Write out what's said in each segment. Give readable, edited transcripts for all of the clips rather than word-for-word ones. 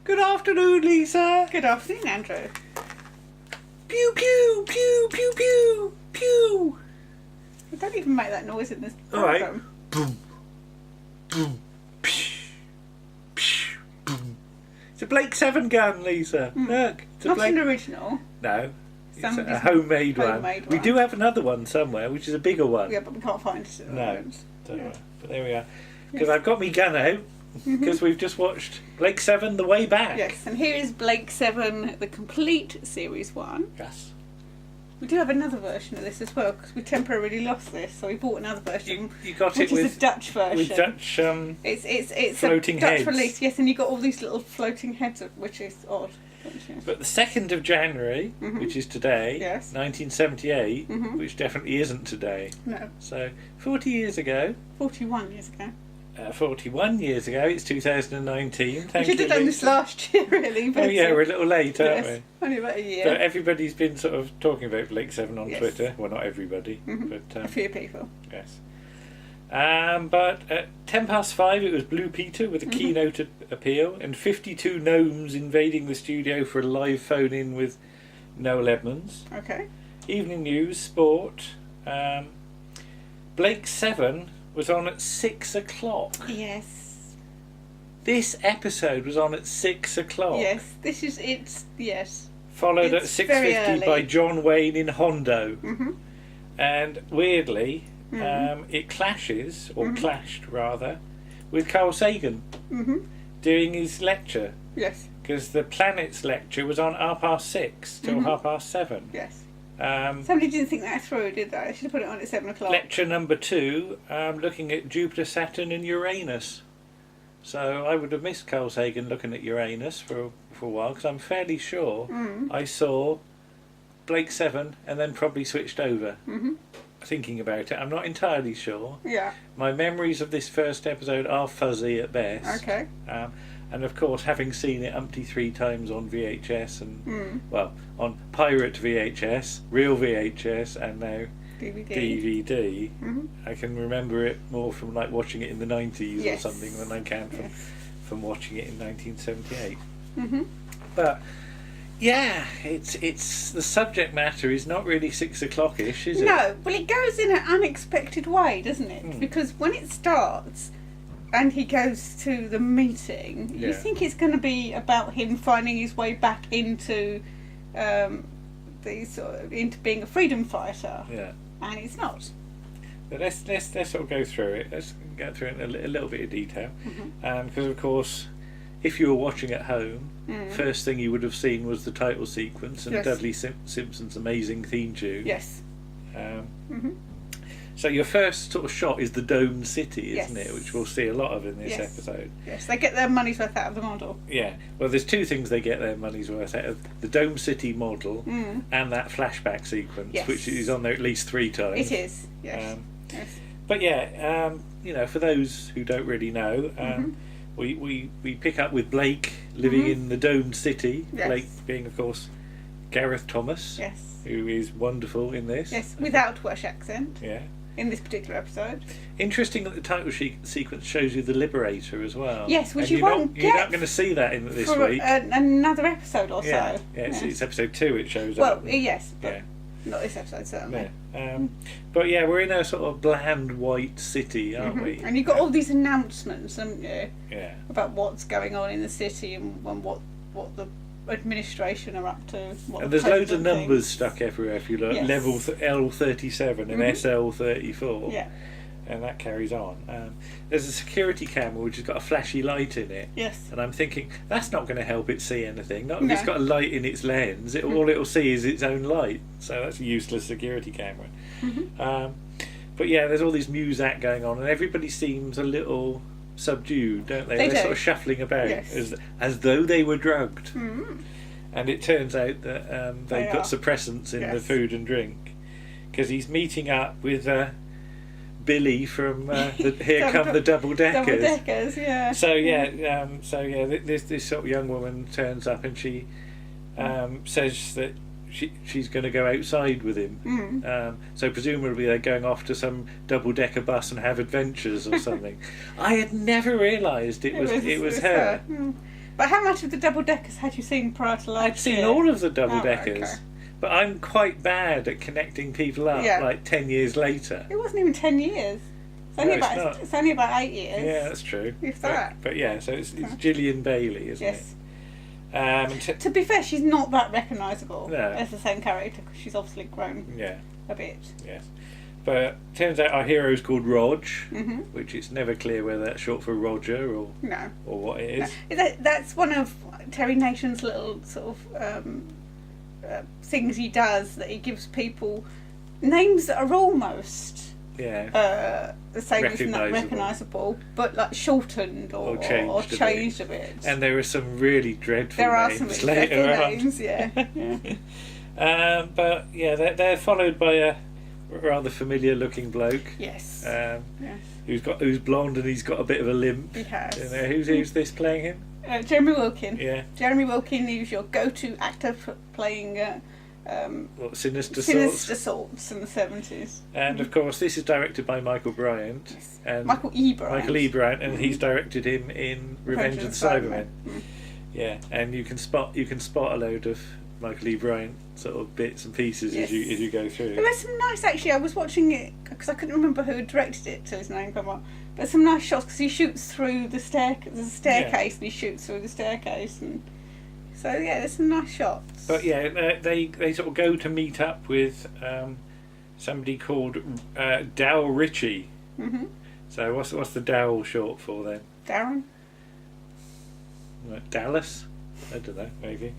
Good afternoon, Lisa. Good afternoon, Andrew. Pew, pew, pew, pew, pew, pew. We don't even make that noise in this All right. program. Boom, boom, pew, pew, boom. It's a Blake 7 gun, Lisa. Look, it's a Not Blake. an original. No, it's Somebody's a homemade one. homemade We one. do have another one somewhere, which is a bigger one. Yeah, but we can't find it at the No, moment. don't Yeah. worry. But there we are. Because I've got me gun out. Because we've just watched Blake 7 The Way Back. Yes, and here is Blake 7, the complete Series 1. Yes. We do have another version of this as well, because we temporarily lost this, so we bought another version. You got which it is with a Dutch version. with Dutch It's floating a Dutch heads. release, yes, and you got all these little floating heads, which is odd. But the 2nd of January, which is today, Yes. 1978, which definitely isn't today. No, So 40 years ago, 41 years ago. 41 years ago, it's 2019. We Thank should you, have done this Lisa. last year, really. But Oh yeah, we're a little late, aren't yes, we? only about a year. But everybody's been sort of talking about Blake 7 on Yes. Twitter. Well, not everybody, but a few people. yes. But at 5:10, it was Blue Peter with a keynote appeal, and 52 gnomes invading the studio for a live phone-in with Noel Edmonds. Okay. Evening news, sport. Blake 7 was on at 6 o'clock. Yes. This episode was on at 6 o'clock. Yes. This is it's yes. Followed It's at very 6:50 early. by John Wayne in Hondo. Mhm. And weirdly, it clashes, or clashed rather, with Carl Sagan Mhm. doing his lecture. Yes. Because the planet's lecture was on 6:30 till 7:30. Yes. Um, Somebody didn't think that through, did they? I should have put it on at 7 o'clock. lecture number 2, looking at Jupiter, Saturn and Uranus. So I would have missed Carl Sagan looking at Uranus for a while, because I'm fairly sure I saw Blake 7 and then probably switched over. Thinking about it, I'm not entirely sure. Yeah. My memories of this first episode are fuzzy at best. Okay. And of course, having seen it 3 times on VHS and, well, on pirate VHS, real VHS, and now DVD, I can remember it more from like watching it in the 90s Yes. or something than I can from, Yes. from watching it in 1978. But yeah, it's the subject matter is not really 6 o'clock-ish, is it? No, well, it goes in an unexpected way, doesn't it? Because when it starts and he goes to the meeting, you Yeah. think it's going to be about him finding his way back into into being a freedom fighter, Yeah. and it's not. But let's sort of go through it. Let's go through it in a little bit of detail, because of course, if you were watching at home, first thing you would have seen was the title sequence and Yes. Dudley Simpson's amazing theme tune. Yes. So your first sort of shot is the domed city, isn't Yes. it? Which we'll see a lot of in this Yes. episode. Yes, they get their money's worth out of the model. Yeah. Well, there's 2 things they get their money's worth out of: the domed city model and that flashback sequence, Yes. which is on there at least 3 times. It is. Yes. Yes. But yeah, you know, for those who don't really know, we pick up with Blake living in the domed city. Yes. Blake being, of course, Gareth Thomas, Yes. who is wonderful in this. Yes, without Welsh accent Yeah. in this particular episode. Interesting that the title sequence shows you the Liberator as well. Yes, which And you you're won't not, You're get not going to see that in this For week. another episode or Yeah, so. yeah, it's episode 2 it shows Well, up. yes, but Yeah. not this episode, certainly. Yeah. But yeah, we're in a sort of bland white city, aren't we? And you've got all these announcements, haven't you, Yeah. about what's going on in the city and what the administration are up to. What And the there's loads of president numbers thinks. stuck everywhere if you look. Yes. Level L37 and SL34. Yeah. And that carries on. There's a security camera which has got a flashy light in it. Yes. And I'm thinking, that's not going to help it see anything. Not if No. it's got a light in its lens. All it'll see is its own light. So that's a useless security camera. But yeah, there's all this Muzak going on, and everybody seems a little subdued, don't they? They They're do. sort of shuffling about Yes. as though they were drugged. And it turns out that They they've got are. suppressants in the Yes. food and drink, because he's meeting up with Billy from Here Come the Double Deckers. Double deckers, yeah. So this sort of young woman turns up and she says that she's going to go outside with him. So presumably they're going off to some double-decker bus and have adventures or something. I had never realised it was her. But how much of the double deckers had you seen prior to last I'd seen year? all of the double deckers. Oh, okay. But I'm quite bad at connecting people up, like 10 years later. It wasn't even 10 years. It's only about 8 years. Yeah, that's true. If that. But yeah, so it's Gillian Bailey, isn't it? To be fair, she's not that recognisable No. as the same character because she's obviously grown a bit. Yes. But turns out our hero's called Rog, Mm-hmm. which it's never clear whether that's short for Roger or what it is. No. That's one of Terry Nation's little sort of things he does, that he gives people names that are almost the same as not recognisable, but like shortened or changed a bit. And there are some really dreadful names. There are some later on. Names, yeah. But yeah, they're followed by a rather familiar looking bloke. Yes. Who's blonde and he's got a bit of a limp. He has. You know, who's this playing him? Jeremy Wilkin. Yeah. Jeremy Wilkin is your go-to actor for playing Sinister Salts in the 70s. And of course, this is directed by Michael Bryant. Yes. And Michael E. Bryant, and he's directed him in Revenge of the Cybermen. Yeah, and you can spot a load of Michael E. Bryant sort of bits and pieces as you go through. There was some nice, actually. I was watching it because I couldn't remember who had directed it till his name come up. But some nice shots because he shoots through the staircase. There's a staircase and he shoots through the staircase, and so there's some nice shots. But yeah, they sort of go to meet up with somebody called Dowell Ritchie. Mm-hmm. So what's the Dowell short for then? Darren. Dallas? I don't know, maybe.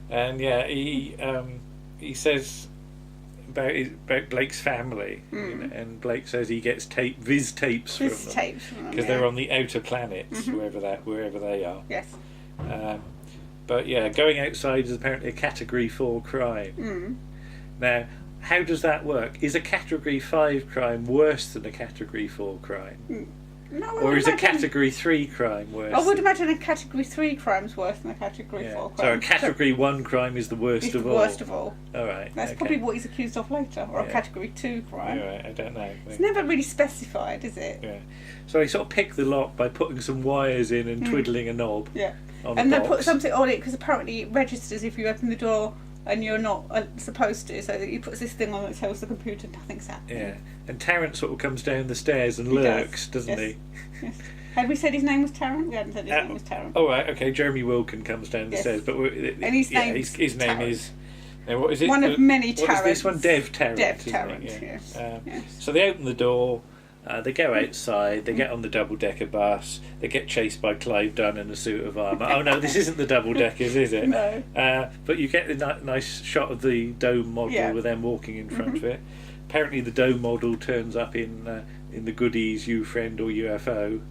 And yeah, he says about Blake's family, and Blake says he gets viz tapes from them because they're on the outer planets, wherever they are. Yes. But yeah, going outside is apparently a Category 4 crime. Now, how does that work? Is a Category 5 crime worse than a Category 4 crime? No, or is a Category 3 crime worse? I would imagine a Category 3 crime's worse than a Category 4 crime. So a Category 1 crime is the worst of all? Worst of all. All right. That's probably what he's accused of later, or a Category 2 crime. All right, I don't know. It's never really specified, is it? Yeah. So he sort of picked the lock by putting some wires in and twiddling a knob. Yeah. And they put something on it because apparently it registers if you open the door and you're not supposed to, so he puts this thing on that tells the computer nothing's happening. Yeah. And Tarrant sort of comes down the stairs and lurks, doesn't he? Yes. Had we said his name was Tarrant? We hadn't said his name was Tarrant. Oh, right, okay. Jeremy Wilkin comes down the stairs, but and his name is. Now, what is it? One of many Tarrants. What is this one? Dev Tarrant. Dev Tarrant. Yes. Yes. So they open the door. They go outside, they get on the double-decker bus, they get chased by Clive Dunn in a suit of armour. Oh no, this isn't the double-deckers, is it? No. But you get the nice shot of the dome model with them walking in front of it. Apparently the dome model turns up in the Goodies U-Friend or UFO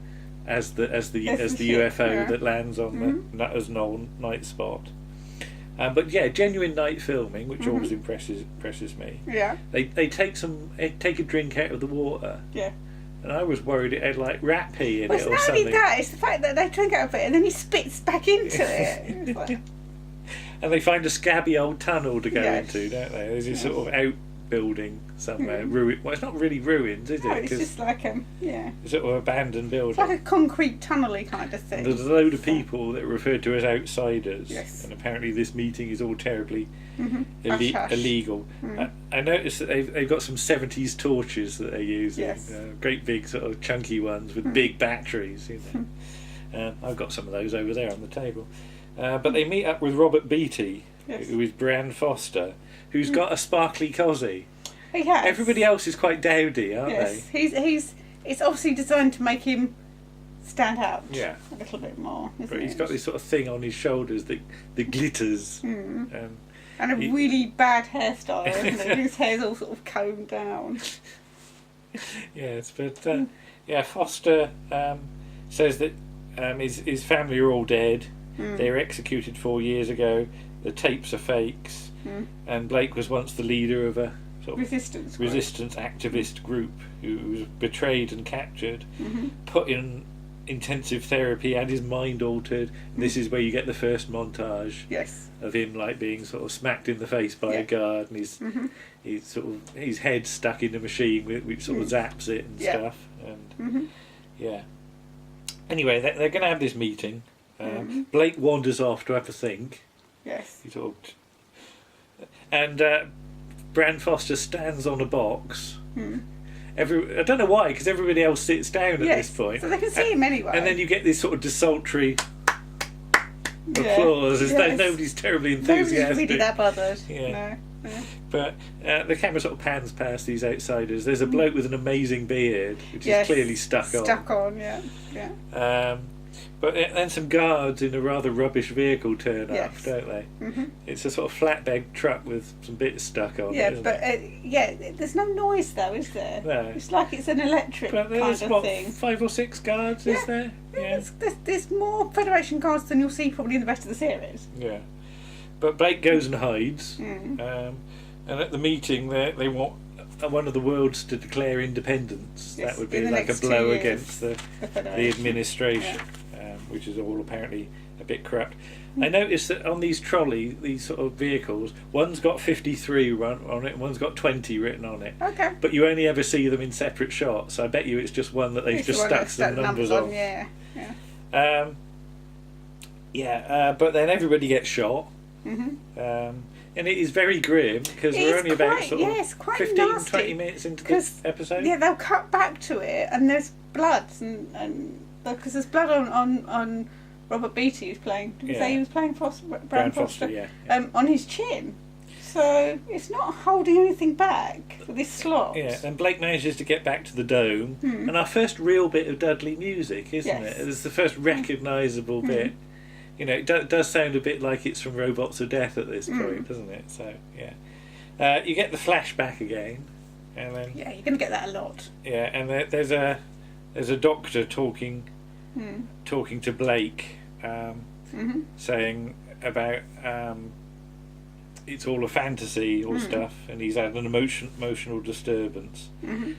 as the UFO that lands on the Nutter's Knoll night spot. But yeah, genuine night filming, which always impresses me. Yeah. They take a drink out of the water. Yeah. And I was worried it had like rat pee in it or something. something. It's not only that; it's the fact that they drink out of it and then he spits back into it. And they find a scabby old tunnel to go into, don't they? There's this sort of outbuilding somewhere. Well, it's not really ruins, is it? No, it's just like it's sort of abandoned building. It's like a concrete tunnel-y kind of thing. And there's a load of people that are referred to as outsiders. Yes. And apparently this meeting is all terribly Hush. illegal. I noticed that they've got some 70s torches that they're using. Yes. Great big sort of chunky ones with big batteries. You know. I've got some of those over there on the table. But they meet up with Robert Beatty, who is Bran Foster, who's got a sparkly cosy. He has. Everybody else is quite dowdy, aren't they? He's it's obviously designed to make him stand out a little bit more. But he's got this sort of thing on his shoulders that glitters. And a really bad hairstyle, isn't it? His hair's all sort of combed down. Yes, but Foster says that his family are all dead. They were executed 4 years ago. The tapes are fakes. And Blake was once the leader of a sort of resistance activist group who was betrayed and captured, put in intensive therapy, had his mind altered. And this is where you get the first montage of him like being sort of smacked in the face by a guard, and he's sort of his head stuck in the machine which sort of zaps it and stuff. And anyway, they're going to have this meeting. Blake wanders off to have a think. Yes. He sort of, and Bran Foster stands on a box. I don't know why, because everybody else sits down at this point. So they can see him anyway. And then you get this sort of desultory applause as though nobody's terribly enthusiastic. Nobody's really that bothered. Yeah. No. But the camera sort of pans past these outsiders. There's a bloke with an amazing beard, which is clearly stuck on. Stuck on, yeah. But then some guards in a rather rubbish vehicle turn up, don't they? It's a sort of flatbed truck with some bits stuck on it, isn't there's no noise though, is there? No. It's like it's an electric but there's, kind of thing. 5 or 6 guards, is there? Yeah. There's more Federation guards than you'll see probably in the rest of the series. Yeah. But Blake goes and hides. And at the meeting, they want one of the worlds to declare independence. Yes, that would be like a blow against the administration. Which is all apparently a bit corrupt. I noticed that on these these sort of vehicles, one's got 53 on it and one's got 20 written on it. Okay. But you only ever see them in separate shots. I bet you it's just one that they've just stuck some numbers on. But then everybody gets shot. And it is very grim because we're only about sort of 15-20 minutes into the episode. Yeah, they'll cut back to it and there's blood and because there's blood on Robert Beatty who's playing. Did you say he was playing Bran Foster? On his chin. So it's not holding anything back for this slot. Yeah, and Blake manages to get back to the dome. And our first real bit of Dudley music, isn't it? It's the first recognisable bit. You know, it does sound a bit like it's from Robots of Death at this point, doesn't it? So, yeah. You get the flashback again. And then, yeah, you're going to get that a lot. Yeah, and there's a doctor talking to Blake, saying about it's all a fantasy or stuff, and he's had an emotional disturbance.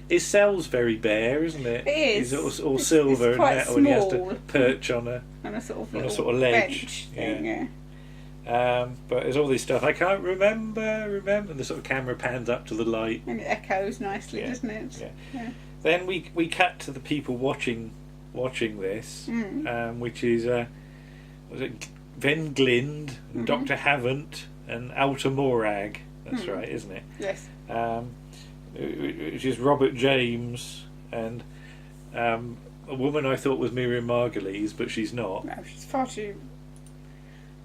His cell's very bare, isn't it? It is. He's all silver and metal, and he has to perch on a sort of ledge thing, but there's all this stuff I can't remember, and the sort of camera pans up to the light, and it echoes nicely, doesn't it? Yeah. Then we cut to the people watching this, which is was it Ven Glind, and Dr. Havant, and Alta Morag. That's right, isn't it? Yes. Which is Robert James and a woman I thought was Miriam Margolyes, but she's not. No, she's far too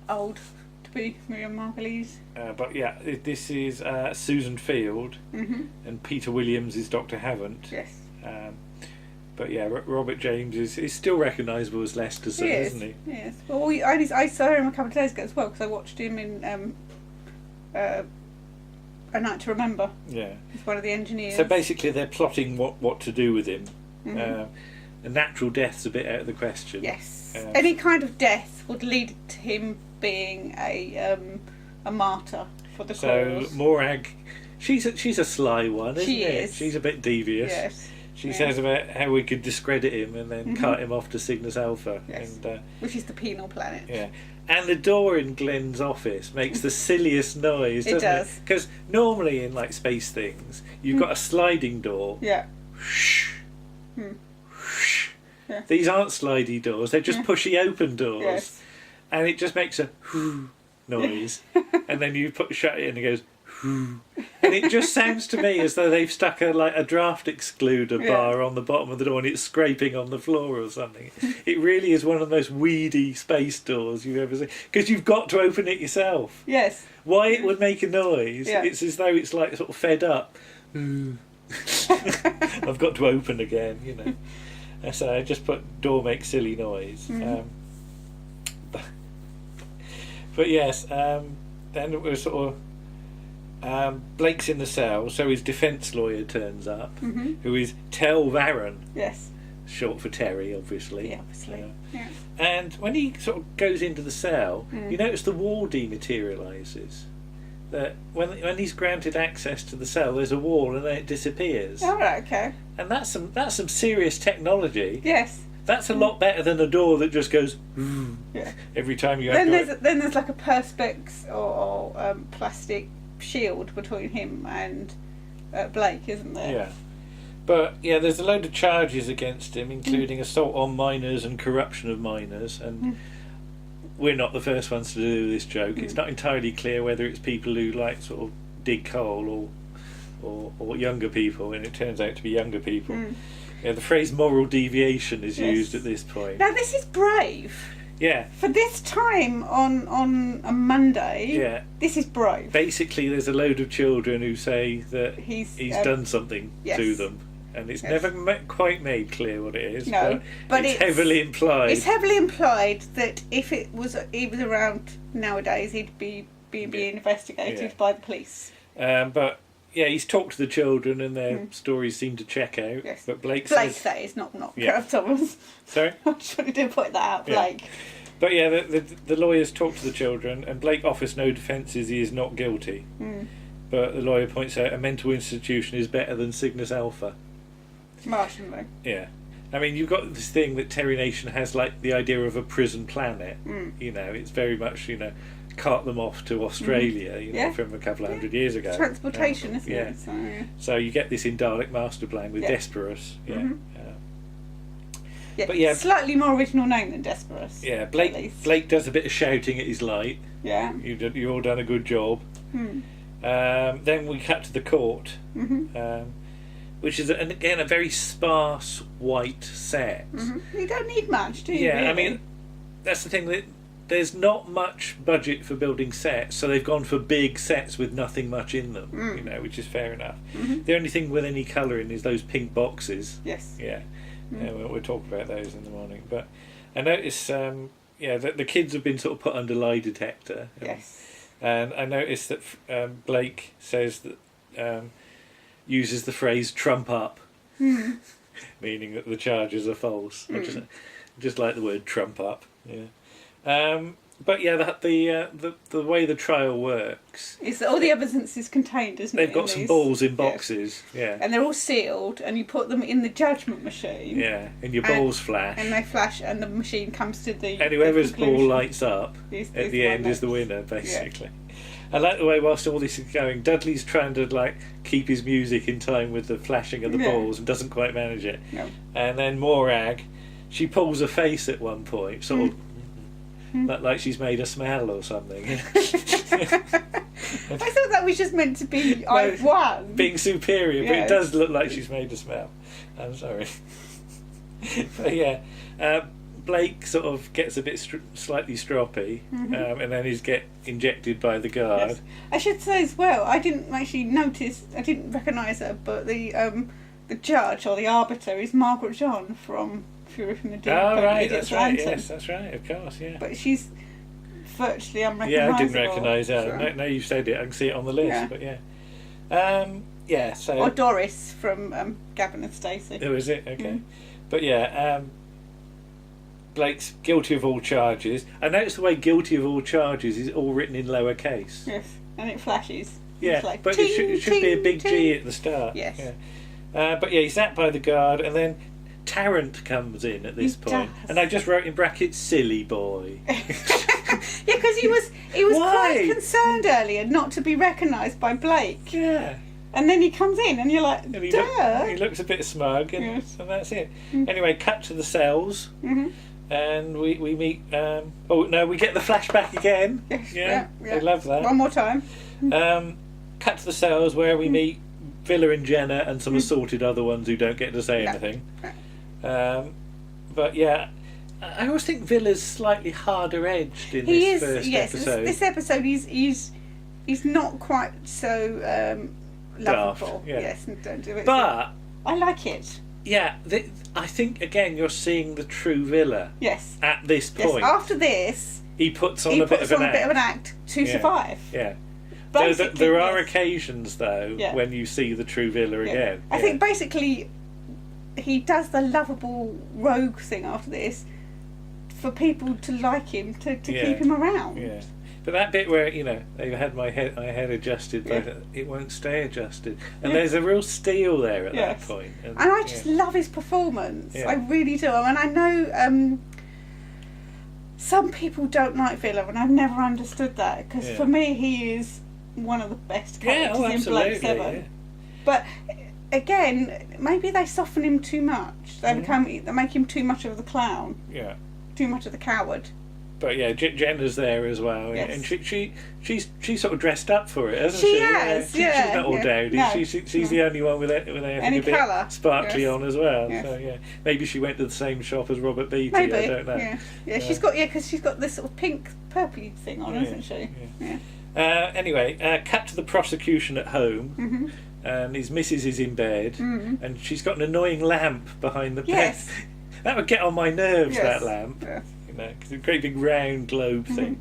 old to be Miriam Margolyes. But yeah, this is Susan Field, and Peter Williams is Dr. Havant. Yes. But yeah, Robert James is still recognisable as Lesterson, isn't he? Yes. Well, I saw him a couple of days ago as well because I watched him in A Night to Remember. Yeah. He's one of the engineers. So basically, they're plotting what to do with him. A natural death's a bit out of the question. Yes. Any kind of death would lead to him being a martyr for the cause. So Morag, she's a sly one, isn't she it? Is. She's a bit devious. Yes. She says about how we could discredit him and then cut him off to Cygnus Alpha. Yes. And, which is the penal planet. Yeah. And the door in Glenn's office makes the silliest noise, doesn't it? Does. Because normally in like space things, you've got a sliding door. Yeah. Yeah. These aren't slidey doors, they're just pushy open doors. Yes. And it just makes a noise. And then you shut it and it goes and it just sounds to me as though they've stuck a draft excluder bar on the bottom of the door and it's scraping on the floor or something. It really is one of the most weedy space doors you've ever seen because you've got to open it yourself. Yes. Why it would make a noise? It's as though it's like sort of fed up. I've got to open again, you know. So I just put door makes silly noise. But yes, then it was sort of. Blake's in the cell, so his defence lawyer turns up, who is Tel Varon. Yes. Short for Terry, obviously. Yeah, obviously. Yeah. And when he sort of goes into the cell, you notice the wall dematerialises. That when he's granted access to the cell, there's a wall and then it disappears. All right, okay. And that's some serious technology. Yes. That's a lot better than a door that just goes every time you. Then there's like a perspex or plastic shield between him and Blake, isn't there? Yeah. But yeah, there's a load of charges against him, including assault on minors and corruption of minors. And we're not the first ones to do this joke. It's not entirely clear whether it's people who like sort of dig coal or younger people, and it turns out to be younger people. Yeah, the phrase moral deviation is used at this point. Now this is brave. Yeah. For this time on a Monday, this is brave. Basically, there's a load of children who say that he's done something to them. And it's never quite made clear what it is. No, but it's heavily implied. It's heavily implied that if he was around nowadays, he'd be being investigated by the police. But yeah, he's talked to the children, and their stories seem to check out. Yes. But Blake says that is not Thomas. Sorry, I just wanted to point that out, Blake. Yeah. But yeah, the lawyers talk to the children, and Blake offers no defences. He is not guilty. But the lawyer points out a mental institution is better than Cygnus Alpha. Martianly. Yeah. I mean, you've got this thing that Terry Nation has, like the idea of a prison planet. You know, it's very much, cart them off to Australia, from a couple of hundred years ago. Transportation, isn't it? So you get this in Dalek master plan with Desperus. But slightly more original name than Desperus. Yeah, Blake does a bit of shouting at his light. Yeah. You've all done a good job. Then we cut to the court. Which is, again, a very sparse white set. You don't need much, do you? Yeah, really? I mean, that's the thing, that there's not much budget for building sets, so they've gone for big sets with nothing much in them, which is fair enough. The only thing with any colouring is those pink boxes. Yes. Yeah. We'll talk about those in the morning. But I notice, that the kids have been sort of put under lie detector. Yes. And I noticed that Blake says that... uses the phrase "trump up," meaning that the charges are false. I just like the word "trump up." Yeah, but yeah, the way the trial works is that all the evidence is contained, isn't it? They've got some balls in boxes, and they're all sealed, and you put them in the judgment machine. Yeah, and your balls flash, and they flash, and the machine comes to the. And whoever's ball lights up at the end is the winner, basically. Yeah. I like the way, whilst all this is going, Dudley's trying to keep his music in time with the flashing of the balls and doesn't quite manage it. No. And then Morag, she pulls a face at one point, sort of like she's made a smell or something. I thought that was just meant to be I won. Being superior, but it does look like she's made a smell. I'm sorry. But yeah. Blake sort of gets a bit slightly stroppy, and then he's get injected by the guard. Yes. I should say as well, I didn't actually notice, I didn't recognise her, but the judge or the arbiter is Margaret John from Fury from the Deep. Oh right, that's right. Yes, that's right. Of course, yeah. But she's virtually unrecognisable. Yeah, I didn't recognise her. So. No, you've said it. I can see it on the list. But yeah. So. Or Doris from Gavin and Stacey. Oh, is it? Okay. But yeah. Blake's guilty of all charges. I noticed the way "guilty of all charges" is all written in lowercase. Yes, and it flashes. Yeah, but it should be a big G at the start. Yes. Yeah. But yeah, he's sat by the guard, and then Tarrant comes in at this point, and I just wrote in brackets "silly boy." Yeah, because he was quite concerned earlier not to be recognised by Blake. Yeah. And then he comes in, and you're like, duh. He looks a bit smug, and that's it. Anyway, cut to the cells. And we meet. We get the flashback again. Yes, yeah. I love that. One more time. Cut to the cells where we meet Villa and Jenna and some assorted other ones who don't get to say anything. But yeah, I always think Villa's slightly harder edged in this first episode. This episode he's not quite so lovable. Daft, yeah. Yes, don't do it. But I like it. Yeah, I think again you're seeing the true Villa. Yes. At this point. Yes, after this, he puts on a bit of an act to survive. Yeah. There are occasions though when you see the true Villa again. I think basically he does the lovable rogue thing after this for people to like him, to keep him around. Yeah. But that bit where they've had my head adjusted, but it won't stay adjusted, and there's a real steal there at that point. And I just love his performance. I really do. And I know some people don't like Villa, and I've never understood that because for me he is one of the best characters in Blake's ever. Yeah. But again, maybe they soften him too much. They make him too much of the clown. Yeah. Too much of the coward. But yeah, Jenna's there as well, Yes. and she's sort of dressed up for it, hasn't she? She has, She's not all dowdy. No, She's the only one with anything Any a bit colour. sparkly Yes. on as well. Yes. So yeah, maybe she went to the same shop as Robert Beatty. Maybe. I don't know. Yeah. She's got because she's got this sort of pink purpley thing on, hasn't she? Yeah. Anyway, cut to the prosecution at home. Mm-hmm. And his missus is in bed, and she's got an annoying lamp behind the bed. Yes. That would get on my nerves. Yes. That lamp. Yes. You know, 'cause it's a great big round globe thing.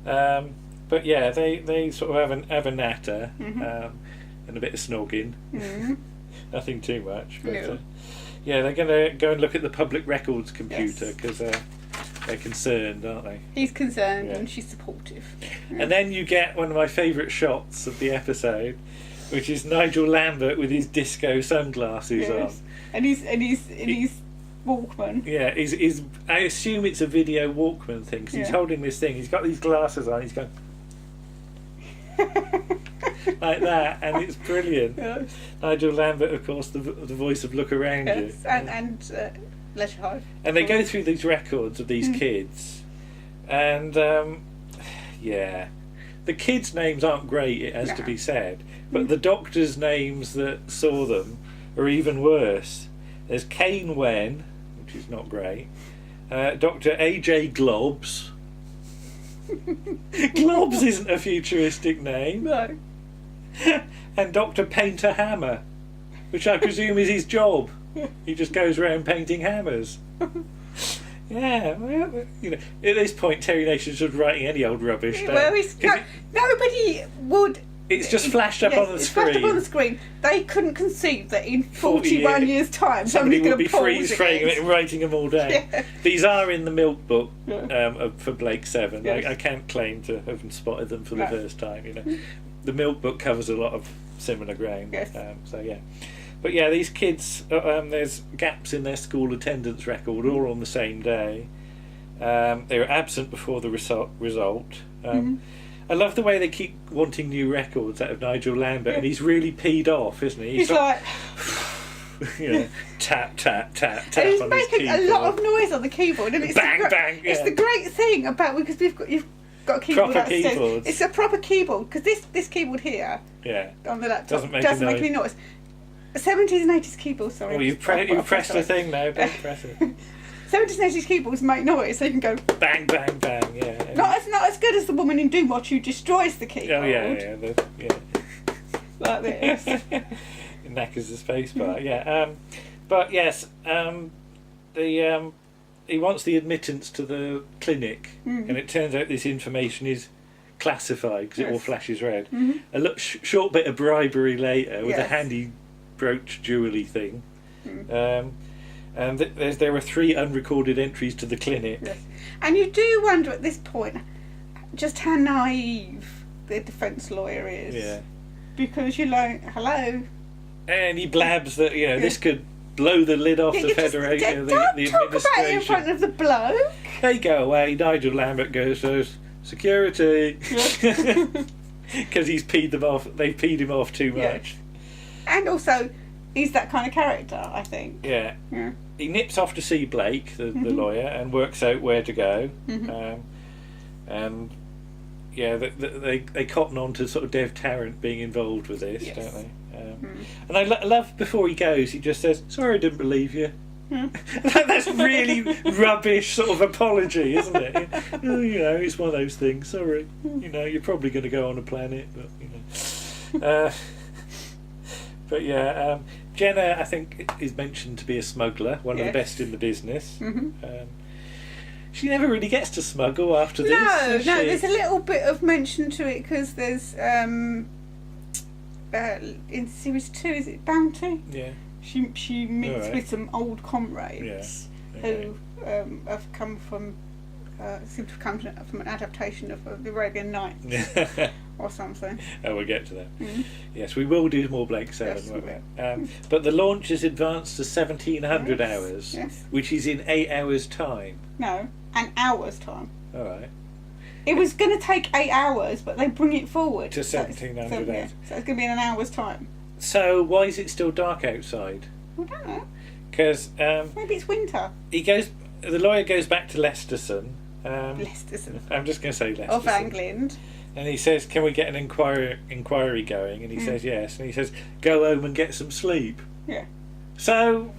But yeah, they sort of have a natter and a bit of snogging. Nothing too much. But No. yeah, they're going to go and look at the public records computer because they're concerned, aren't they? He's concerned and she's supportive. Yeah. And then you get one of my favourite shots of the episode, which is Nigel Lambert with his disco sunglasses on. And he's Walkman. Yeah, he's. I assume it's a video Walkman thing because he's holding this thing. He's got these glasses on. He's going like that, and it's brilliant. Yes. Nigel Lambert, of course, the voice of Look Around You. And Leisure Hive. And they go through these records of these kids, and yeah, the kids' names aren't great. It has to be said, but the doctors' names that saw them are even worse. There's Kane Wen, which is not great. Dr. A.J. Globs. Globs isn't a futuristic name. No. And Dr. Painter Hammer, which I presume is his job. He just goes around painting hammers. Yeah, well, you know, at this point Terry Nation's just writing any old rubbish. Well, nobody would. It's just flashed up on the screen. Flashed up on the scrreen. They couldn't conceive that in 41 years' time somebody would be pause freeze-framing it and writing them all down. Yeah. These are in the Milk Book for Blake 7. Yes. I can't claim to have spotted them for the first time. You know, the Milk Book covers a lot of similar ground. Yes. So yeah, but yeah, these kids. There's gaps in their school attendance record all on the same day. They were absent before the result. I love the way they keep wanting new records out of Nigel Lambert, and he's really peed off, isn't he? He's like you know, tap tap tap tap. And he's on making his a lot of noise on the keyboard, and it's bang bang. It's the great thing about because you've got a keyboard proper upstairs. keyboards. It's a proper keyboard because this keyboard here on the laptop doesn't make any noise. 70s and 80s keyboards. Sorry. Well, you've pressed the thing now. Don't press it. 70s and 80s keyboards make noise, so you can go bang bang bang. Yeah. Not as good as the woman in Doomwatch who destroys the keyboard. Oh yeah. Like this. It knackers the space bar. Yeah. But yes. He wants the admittance to the clinic, and it turns out this information is classified because it all flashes red. A short bit of bribery later with a handy brooch jewellery thing. And there are 3 unrecorded entries to the clinic. Yes. And you do wonder at this point just how naive the defence lawyer is. Yeah. Because you're like, hello. And he blabs that, this could blow the lid off the Federation, the administration. Don't talk about it in front of the bloke. They go away. Nigel Lambert goes, security. Because he's peed them off. They've peed him off too much. Yes. And also, he's that kind of character, I think. Yeah. He nips off to see Blake, the lawyer, and works out where to go. And yeah, they cotton on to sort of Dev Tarrant being involved with this, don't they? And I love before he goes, he just says, "Sorry, I didn't believe you." That's really rubbish sort of apology, isn't it? It's one of those things. Sorry, you're probably going to go on a planet, but but yeah. Jenna, I think, is mentioned to be a smuggler, one of the best in the business. She never really gets to smuggle after this. No, there's a little bit of mention to it because there's in series 2, is it Bounty? Yeah. She meets with some old comrades who have come from seem to have come from an adaptation of the Arabian Nights or something. Oh, we'll get to that. Yes, we will do more Blake 7, won't we? But the launch is advanced to 1700 hours, which is in 8 hours' time. No, an hour's time. All right. It was going to take 8 hours, but they bring it forward to 1700 hours. So it's going to be in an hour's time. So why is it still dark outside? I don't know. Because maybe it's winter. The lawyer goes back to Leicesterson Leicester's. I'm just going to say Leicester. Of England. And he says, can we get an inquiry going? And he says yes. And he says, go home and get some sleep. Yeah. So,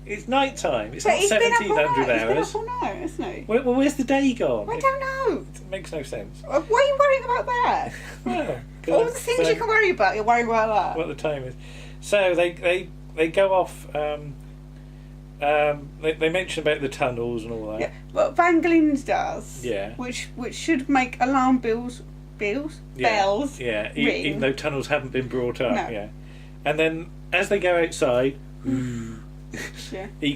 it's night time. It's but not 1700 hours. He's been up all night, hasn't he? Well, where's the day gone? I don't know. It makes no sense. Why are you worrying about that? Well, all the things you can worry about, you're worrying about that. What the time is. So, they go off... they mention about the tunnels and all that. Yeah, what Van Glind does, yeah, which should make alarm bells, yeah, ring. even though tunnels haven't been brought up. No. Yeah, and then as they go outside, yeah, he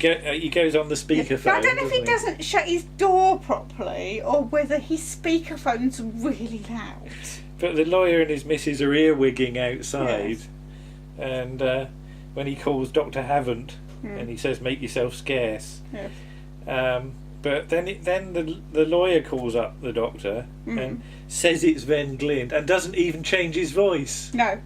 goes on the speakerphone. But I don't know if he doesn't shut his door properly or whether his speakerphone's really loud. But the lawyer and his missus are earwigging outside, and when he calls Dr. Havant. And he says, "Make yourself scarce." Yeah. But then the lawyer calls up the doctor and says it's Van Glind and doesn't even change his voice. No.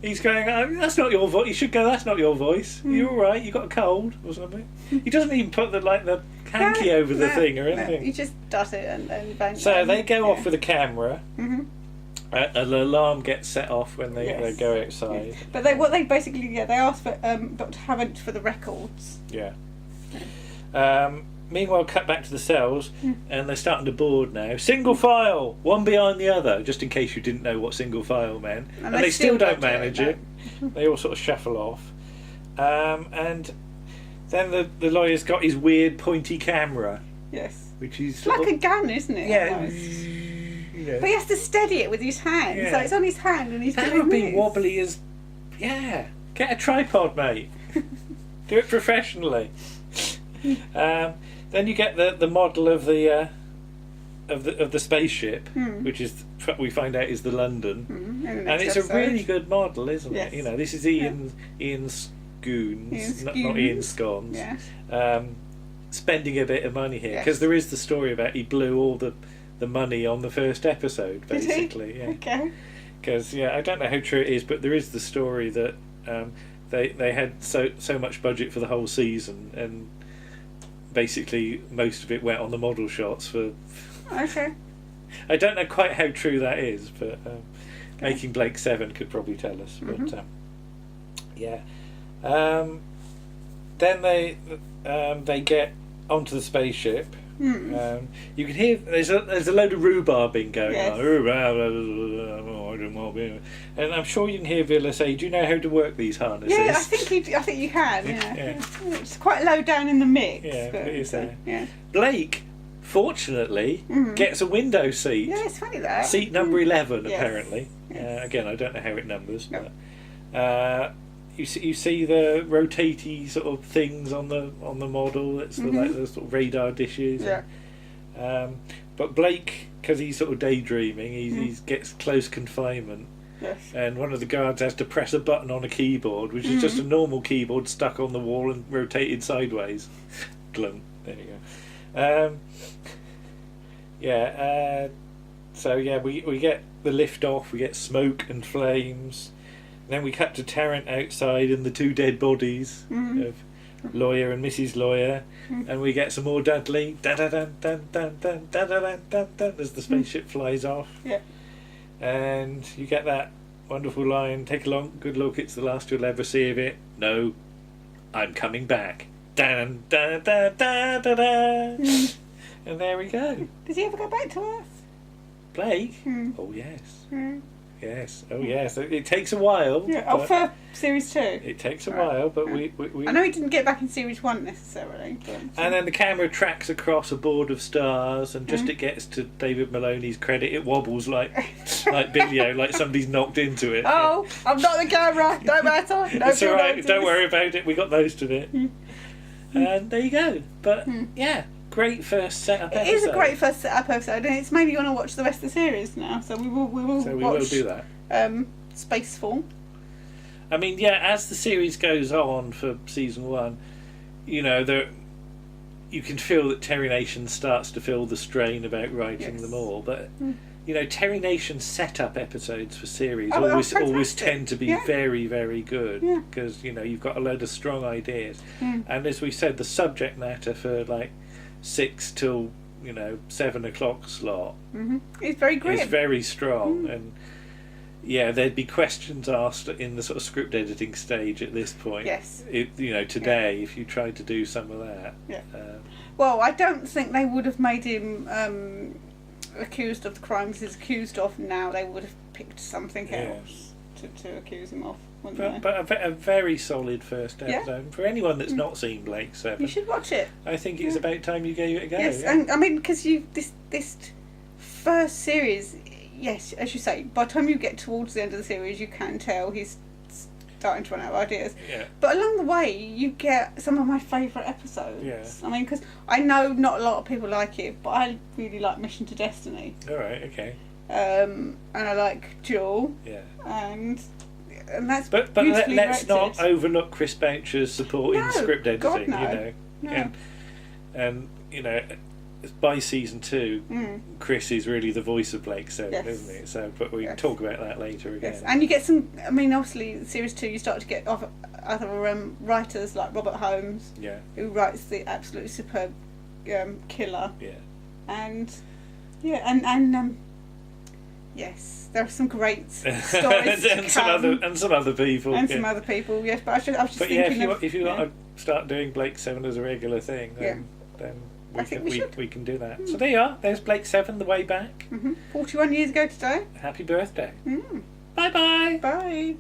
He's going, "That's not your voice." You should go, "That's not your voice. You're all right. You got a cold or something." He doesn't even put the hanky over the thing or anything. No, you just does it and bang. So they go off with a camera. Mm-hmm. An alarm gets set off when they go outside. Yes. But they basically they ask for Dr. Havant for the records. Yeah. Meanwhile, cut back to the cells, and they're starting to board now. Single file, one behind the other, just in case you didn't know what single file meant. And they still don't manage it. They all sort of shuffle off. And then the lawyer's got his weird pointy camera. Yes. Which is it's like a gun, isn't it? Yeah. Almost. But he has to steady it with his hand. Yeah. So it's on his hand and he's that doing would be this. wobbly as... Yeah. Get a tripod, mate. Do it professionally. Then you get the model of the spaceship, which is we find out is the London, and it's a really good model, isn't it? You know, this is Ian Scoons, not Ian Scones, spending a bit of money here because there is the story about he blew all the money on the first episode, basically. Yeah. Okay. Because I don't know how true it is, but there is the story that they had so much budget for the whole season and. Basically, most of it went on the model shots for. Okay. I don't know quite how true that is, but Making Blake 7 could probably tell us. But yeah. Then they get onto the spaceship. You can hear there's a load of rhubarbing going on. And I'm sure you can hear Villa say, "Do you know how to work these harnesses?" Yeah, I think you can. Yeah. It's quite low down in the mix. Yeah, but it is there. Yeah. Blake, fortunately, gets a window seat. Yeah, it's funny that. Seat number 11, Yes. apparently. Yes. Again, I don't know how it numbers, No. but you see the rotatey sort of things on the model. It's like the sort of radar dishes. Yeah. But Blake, because he's sort of daydreaming, he gets close confinement. Yes. And one of the guards has to press a button on a keyboard, which is just a normal keyboard stuck on the wall and rotated sideways. Glum. There you go. So we get the lift off. We get smoke and flames. Then we cut to Tarrant outside and the two dead bodies of Lawyer and Mrs. Lawyer, and we get some more Dudley. Dun dun dun dun dun dun dun dun dun dun as the spaceship flies off. Yeah. And you get that wonderful line, "Take a good look, it's the last you'll ever see of it. No, I'm coming back." Dun, dun, dun, dun, dun, dun. And there we go. Does he ever go back to Earth? Blake? Oh, yes. Yes. Oh, yes. It takes a while. Yeah. For series 2. It takes a while, but we I know he didn't get back in series 1 necessarily. But, and then the camera tracks across a board of stars, and just it gets to David Maloney's credit, it wobbles like Billy-O, like somebody's knocked into it. Oh, I'm not the camera. Don't matter. It's all right. Don't worry about it. We got most of it. And there you go. But yeah. Great first setup episode. It is a great first setup episode, and it's made me want to watch the rest of the series now. So we will watch, do that. Spacefall. I mean, yeah, as the series goes on for season 1, you can feel that Terry Nation starts to feel the strain about writing them all. But Terry Nation's setup episodes for series always tend to be very, very good because you've got a load of strong ideas, and as we said, the subject matter for 6 till 7 o'clock slot. It's very grim. It's very strong, and there'd be questions asked in the sort of script editing stage at this point. Yes. Today, if you tried to do some of that. Yeah. Well, I don't think they would have made him accused of the crimes he's accused of now. They would have picked something else to accuse him of, wouldn't they? But a very solid first episode. For anyone that's not seen Blake Seven, you should watch it. I think it's about time you gave it a go. Yes, and I mean, because this first series, yes, as you say, by the time you get towards the end of the series, you can tell he's starting to run out of ideas. Yeah. But along the way, you get some of my favourite episodes. Yeah. I mean, because I know not a lot of people like it, but I really like Mission to Destiny. All right. Okay. And I like Jewel. Yeah. And that's but beautifully let's directed. not overlook Chris Boucher's support in script editing. God, no. No. And by season 2, Chris is really the voice of Blake Seven, isn't he? So, but we can talk about that later again. Yes, and you get some. I mean, obviously, series 2, you start to get other writers like Robert Holmes, who writes the absolutely superb Killer. Yeah. And yes, there are some great stories and some other people. And some other people. Yes, but I was just thinking if you want to start doing Blake Seven as a regular thing, then we can do that. So there you are. There's Blake Seven, The Way Back. 41 years ago today. Happy birthday. Mm. Bye-bye. Bye.